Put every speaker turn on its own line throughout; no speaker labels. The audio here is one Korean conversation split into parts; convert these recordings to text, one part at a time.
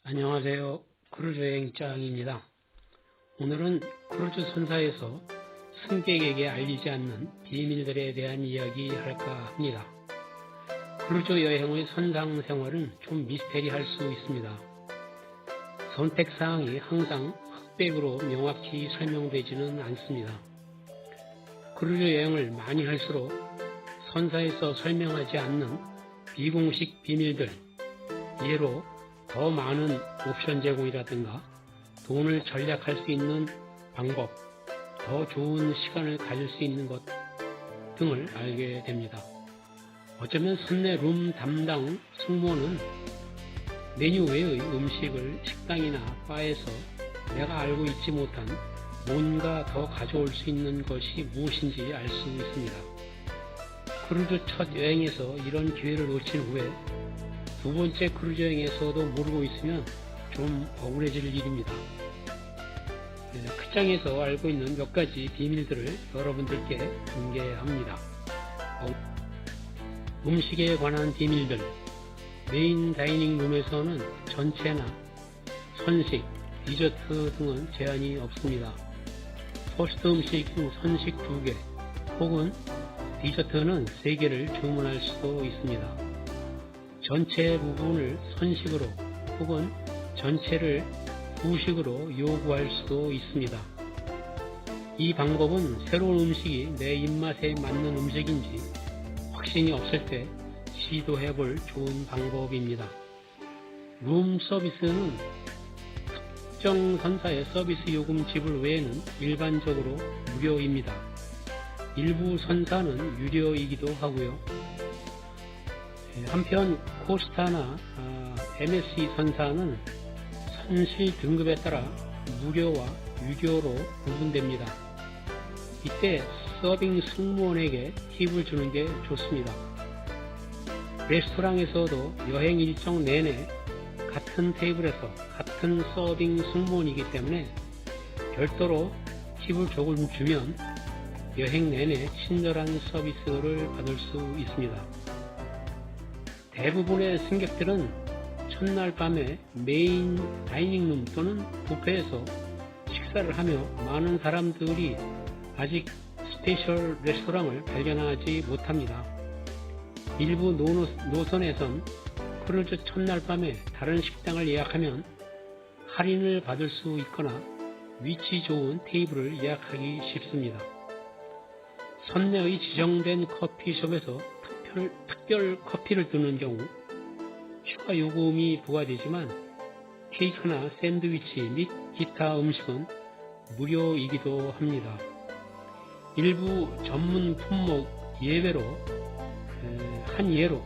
안녕하세요. 크루즈 여행장입니다. 오늘은 크루즈 선사에서 승객에게 알리지 않는 비밀들에 대한 이야기 할까 합니다. 크루즈 여행의 선상 생활은 좀 미스테리할 수 있습니다. 선택사항이 항상 흑백으로 명확히 설명되지는 않습니다. 크루즈 여행을 많이 할수록 선사에서 설명하지 않는 비공식 비밀들, 예로 더 많은 옵션 제공이라든가 돈을 절약할 수 있는 방법, 더 좋은 시간을 가질 수 있는 것 등을 알게 됩니다. 어쩌면 선내 룸 담당 승무원은 메뉴 외의 음식을 식당이나 바에서 내가 알고 있지 못한 뭔가 더 가져올 수 있는 것이 무엇인지 알 수 있습니다. 크루즈 첫 여행에서 이런 기회를 놓친 후에 두 번째 크루즈 여행에서도 모르고 있으면 좀 억울해질 일입니다. 극장에서 알고 있는 몇 가지 비밀들을 여러분들께 공개합니다. 음식에 관한 비밀들. 메인 다이닝 룸에서는 전체나 선식, 디저트 등은 제한이 없습니다. 포스트 음식 중 선식 2개 혹은 디저트는 3개를 주문할 수도 있습니다. 전체 부분을 선식으로 혹은 전체를 후식으로 요구할 수도 있습니다. 이 방법은 새로운 음식이 내 입맛에 맞는 음식인지 확신이 없을 때 시도해 볼 좋은 방법입니다. 룸 서비스는 특정 선사의 서비스 요금 지불 외에는 일반적으로 무료입니다. 일부 선사는 유료이기도 하고요. 한편 코스타나 MSC 선사는 선실 등급에 따라 무료와 유료로 구분됩니다. 이때 서빙 승무원에게 팁을 주는 게 좋습니다. 레스토랑에서도 여행 일정 내내 같은 테이블에서 같은 서빙 승무원이기 때문에 별도로 팁을 조금 주면 여행 내내 친절한 서비스를 받을 수 있습니다. 대부분의 승객들은 첫날 밤에 메인 다이닝룸 또는 뷔페에서 식사를 하며 많은 사람들이 아직 스페셜 레스토랑을 발견하지 못합니다. 일부 노선에선 크루즈 첫날 밤에 다른 식당을 예약하면 할인을 받을 수 있거나 위치 좋은 테이블을 예약하기 쉽습니다. 선내의 지정된 커피숍에서 특별 커피를 드는 경우 추가 요금이 부과되지만 케이크나 샌드위치 및 기타 음식은 무료이기도 합니다. 일부 전문 품목 예외로 한 예로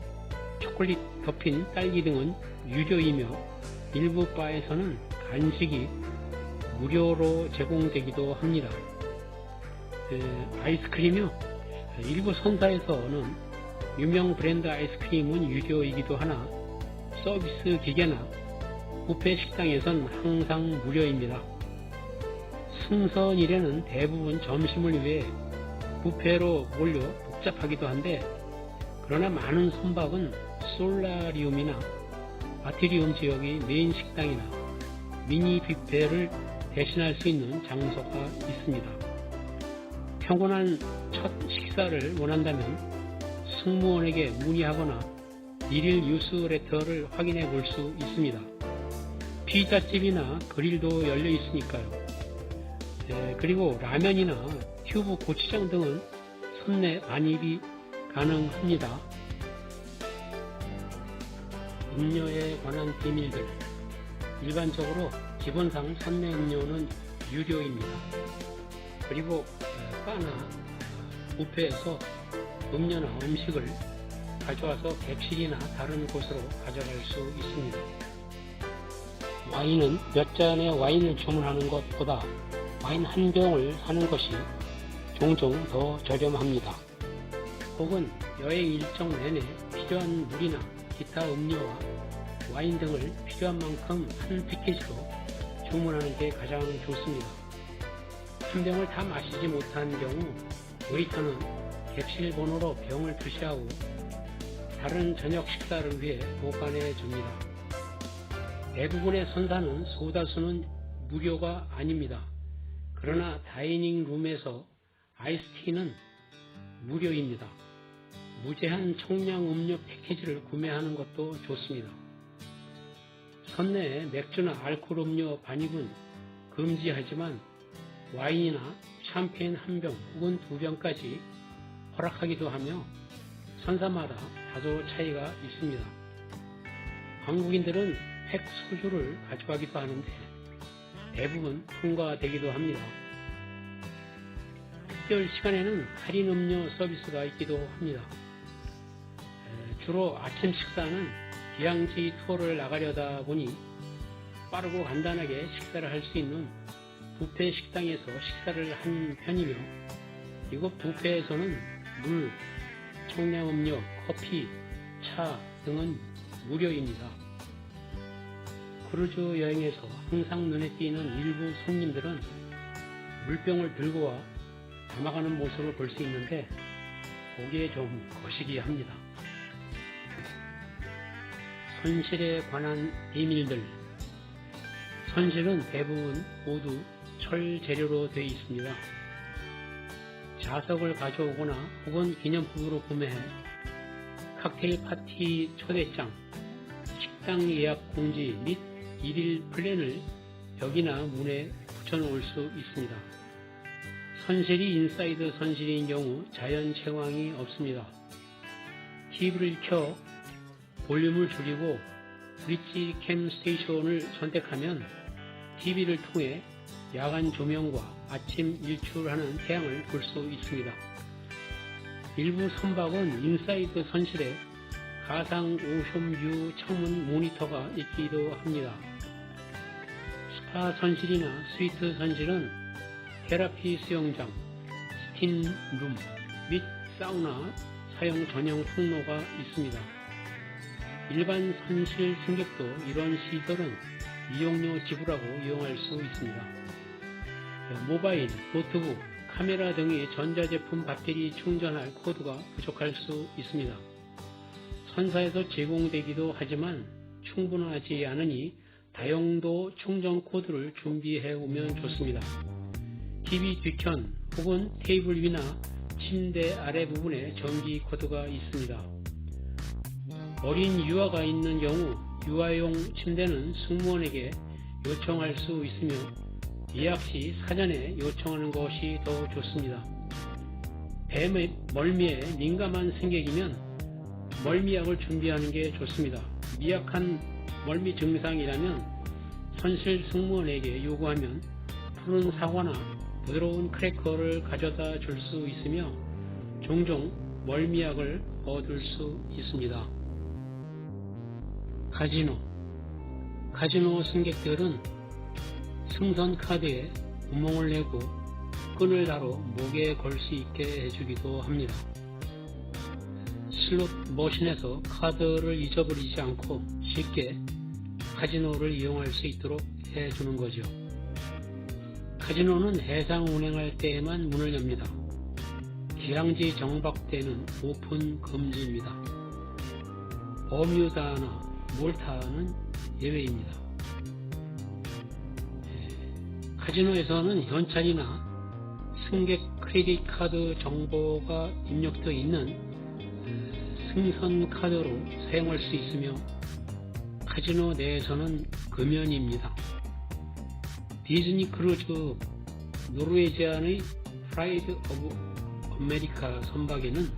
초콜릿 덮인 딸기 등은 유료이며 일부 바에서는 간식이 무료로 제공되기도 합니다. 아이스크림이요. 일부 선사에서는 유명 브랜드 아이스크림은 유료이기도 하나 서비스 기계나 뷔페 식당에선 항상 무료입니다. 승선일에는 대부분 점심을 위해 뷔페로 몰려 복잡하기도 한데 그러나 많은 선박은 솔라리움이나 아트리움 지역의 메인 식당이나 미니 뷔페를 대신할 수 있는 장소가 있습니다. 평온한 첫 식사를 원한다면 승무원에게 문의하거나 일일 뉴스레터를 확인해 볼 수 있습니다. 피자집이나 그릴도 열려 있으니까요. 그리고 라면이나 튜브 고추장 등은 선내 반입이 가능합니다. 음료에 관한 비밀들. 일반적으로 기본상 선내 음료는 유료입니다. 그리고 바나 뷔페에서 음료나 음식을 가져와서 객실이나 다른 곳으로 가져갈 수 있습니다. 와인은 몇 잔의 와인을 주문하는 것보다 와인 한 병을 사는 것이 종종 더 저렴합니다. 혹은 여행 일정 내내 필요한 물이나 기타 음료와 와인 등을 필요한 만큼 한 패키지로 주문하는 게 가장 좋습니다. 한 병을 다 마시지 못한 경우 웨이터는 객실 번호로 병을 표시하고 다른 저녁 식사를 위해 보관해 줍니다. 대부분의 선사는 소다수는 무료가 아닙니다. 그러나 다이닝 룸에서 아이스티는 무료입니다. 무제한 청량 음료 패키지를 구매하는 것도 좋습니다. 선내에 맥주나 알코올 음료 반입은 금지하지만 와인이나 샴페인 한 병 혹은 2병까지 허락하기도 하며 선사마다 다소 차이가 있습니다. 한국인들은 팩 소주를 가져가기도 하는데 대부분 통과되기도 합니다. 특별 시간에는 할인 음료 서비스가 있기도 합니다. 주로 아침 식사는 휴양지 투어를 나가려다 보니 빠르고 간단하게 식사를 할 수 있는 뷔페 식당에서 식사를 한 편이며 이곳 뷔페에서는 물, 청량음료, 커피, 차 등은 무료입니다. 크루즈 여행에서 항상 눈에 띄는 일부 손님들은 물병을 들고 와 담아가는 모습을 볼 수 있는데 보기에 좀 거시기합니다. 선실에 관한 비밀들. 선실은 대부분 모두 철 재료로 되어 있습니다. 자석을 가져오거나 혹은 기념품으로 구매해 칵테일 파티 초대장, 식당 예약 공지 및 일일 플랜을 벽이나 문에 붙여놓을 수 있습니다. 선실이 인사이드 선실인 경우 자연 채광이 없습니다. TV를 켜 볼륨을 줄이고 브릿지 캠 스테이션을 선택하면 TV를 통해 야간 조명과 아침 일출하는 태양을 볼 수 있습니다. 일부 선박은 인사이드 선실에 가상 오션뷰 창문 모니터가 있기도 합니다. 스파 선실이나 스위트 선실은 테라피 수영장, 스팀룸 및 사우나 사용 전용 통로가 있습니다. 일반 선실 승객도 이런 시설은 이용료 지불하고 이용할 수 있습니다. 모바일, 노트북, 카메라 등의 전자제품 배터리 충전할 코드가 부족할 수 있습니다. 선사에서 제공되기도 하지만 충분하지 않으니 다용도 충전 코드를 준비해 오면 좋습니다. TV 뒤편 혹은 테이블 위나 침대 아래 부분에 전기 코드가 있습니다. 어린 유아가 있는 경우 유아용 침대는 승무원에게 요청할 수 있으며 예약 시 사전에 요청하는 것이 더 좋습니다. 뱀의 멀미에 민감한 승객이면 멀미약을 준비하는 게 좋습니다. 미약한 멀미 증상이라면 선실 승무원에게 요구하면 푸른 사과나 부드러운 크래커를 가져다 줄 수 있으며 종종 멀미약을 얻을 수 있습니다. 카지노 승객들은 승선 카드에 구멍을 내고 끈을 달아 목에 걸 수 있게 해주기도 합니다. 슬롯 머신에서 카드를 잊어버리지 않고 쉽게 카지노를 이용할 수 있도록 해주는 거죠. 카지노는 해상 운행할 때에만 문을 엽니다. 휴양지 정박 때는 오픈 금지입니다. 버뮤다나 몰타는 예외입니다. 카지노에서는 현찰이나 승객 크레딧 카드 정보가 입력되어 있는 승선 카드로 사용할 수 있으며 카지노 내에서는 금연입니다. 디즈니 크루즈 노르웨지안의 프라이드 오브 아메리카 선박에는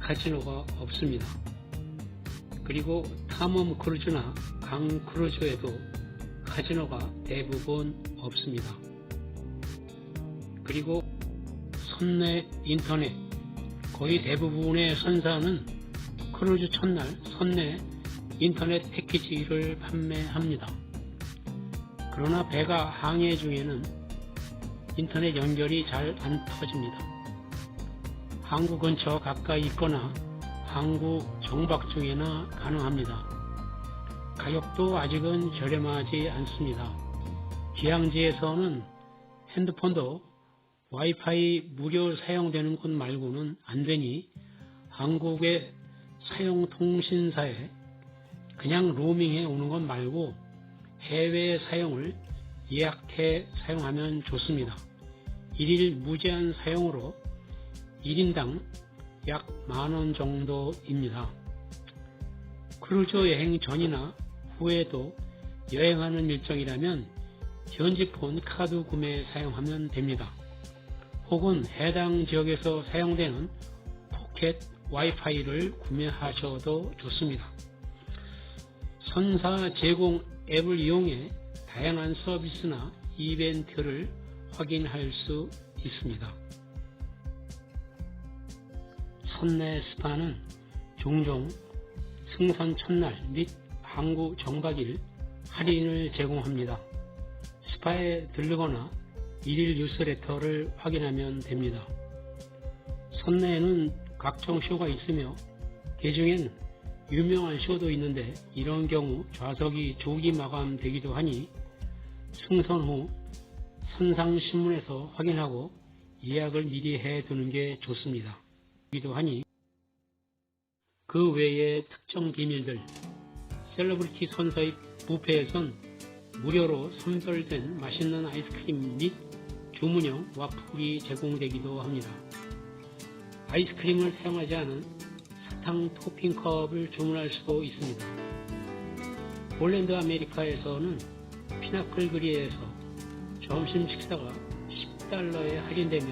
카지노가 없습니다. 그리고 탐험 크루즈나 강 크루즈에도 카지노가 대부분 없습니다. 그리고 선내 인터넷, 거의 대부분의 선사는 크루즈 첫날 선내 인터넷 패키지를 판매합니다. 그러나 배가 항해 중에는 인터넷 연결이 잘 안 터집니다. 항구 근처 가까이 있거나 항구 정박 중에나 가능합니다. 가격도 아직은 저렴하지 않습니다. 휴양지에서는 핸드폰도 와이파이 무료 사용되는 곳 말고는 안 되니 한국의 사용통신사에 그냥 로밍해 오는 것 말고 해외 사용을 예약해 사용하면 좋습니다. 1일 무제한 사용으로 1인당 약 만원 정도입니다. 크루즈 여행 전이나 후에도 여행하는 일정이라면 현지폰 카드 구매 사용하면 됩니다. 혹은 해당 지역에서 사용되는 포켓 와이파이를 구매하셔도 좋습니다. 선사 제공 앱을 이용해 다양한 서비스나 이벤트를 확인할 수 있습니다. 선내 스파는 종종 승선 첫날 및 항구 정박일 할인을 제공합니다. 스파에 들르거나 일일 뉴스레터를 확인하면 됩니다. 선내에는 각종 쇼가 있으며 개중엔 유명한 쇼도 있는데 이런 경우 좌석이 조기 마감되기도 하니 승선 후 선상신문에서 확인하고 예약을 미리 해두는 게 좋습니다. 그 외에 특정 비밀들, 셀러브리티 선사의 뷔페에선 무료로 선별된 맛있는 아이스크림 및 주문형 와플이 제공되기도 합니다. 아이스크림을 사용하지 않은 사탕 토핑컵을 주문할 수도 있습니다. 폴란드 아메리카에서는 피나클 그리에서 점심 식사가 $10에 할인되며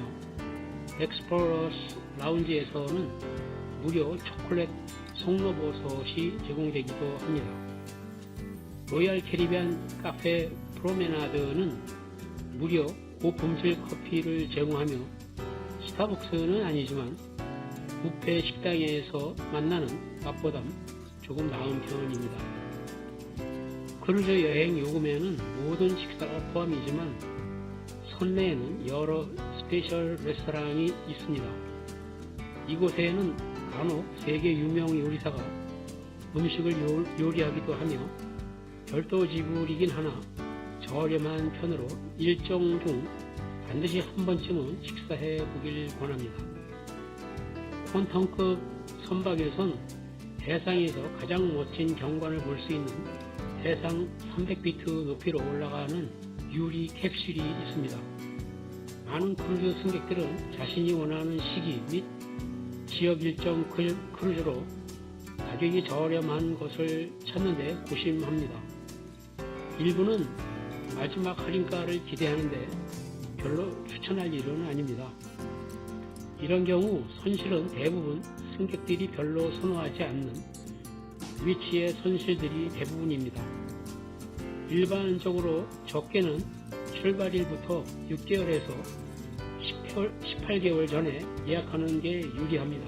엑스플로러스 라운지에서는 무료 초콜릿 송로버섯이 제공되기도 합니다. 로얄 캐리비안 카페 프로메나드는 무료 고품질 커피를 제공하며 스타벅스는 아니지만 뷔페 식당에서 만나는 맛보단 조금 나은 편입니다. 크루즈 여행 요금에는 모든 식사가 포함이지만 선내에는 여러 스페셜 레스토랑이 있습니다. 이곳에는 간혹 세계 유명 요리사가 음식을 요리하기도 하며 별도 지불이긴 하나 저렴한 편으로 일정 중 반드시 한 번쯤은 식사해 보길 권합니다. 퀀텀급 선박에선 대상에서 가장 멋진 경관을 볼 수 있는 대상 300피트 높이로 올라가는 유리 캡슐이 있습니다. 많은 크루즈 승객들은 자신이 원하는 시기 및 지역 일정 크루즈로 가격이 저렴한 것을 찾는 데 고심합니다. 일부는 마지막 할인가를 기대하는데 별로 추천할 일은 아닙니다. 이런 경우 선실은 대부분 승객들이 별로 선호하지 않는 위치의 선실들이 대부분입니다. 일반적으로 적게는 출발일부터 6개월에서 18개월 전에 예약하는 게 유리합니다.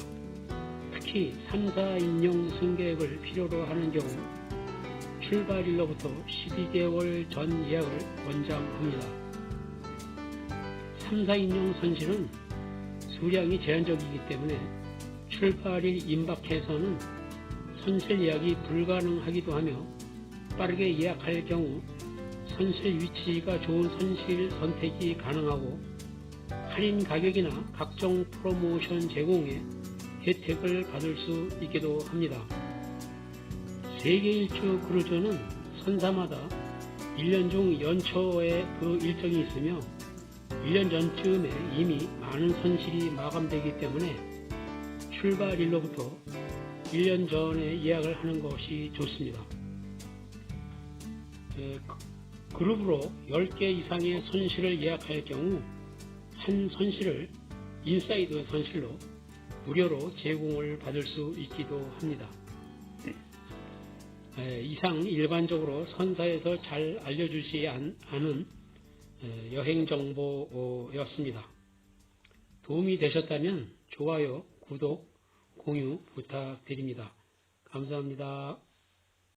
특히 3, 4인용 승객을 필요로 하는 경우 출발일로부터 12개월 전 예약을 권장합니다. 3, 4인용 선실은 수량이 제한적이기 때문에 출발일 임박해서는 선실 예약이 불가능하기도 하며 빠르게 예약할 경우 선실 위치가 좋은 선실 선택이 가능하고 할인 가격이나 각종 프로모션 제공에 혜택을 받을 수 있기도 합니다. 세계 일주 크루즈는 선사마다 1년 중 연초에 그 일정이 있으며 1년 전쯤에 이미 많은 선실이 마감되기 때문에 출발일로부터 1년 전에 예약을 하는 것이 좋습니다. 그룹으로 10개 이상의 선실을 예약할 경우 한 선실을 인사이드 선실로 무료로 제공을 받을 수 있기도 합니다. 이상 일반적으로 선사에서 잘 알려주지 않은 여행 정보였습니다. 도움이 되셨다면 좋아요, 구독, 공유 부탁드립니다. 감사합니다.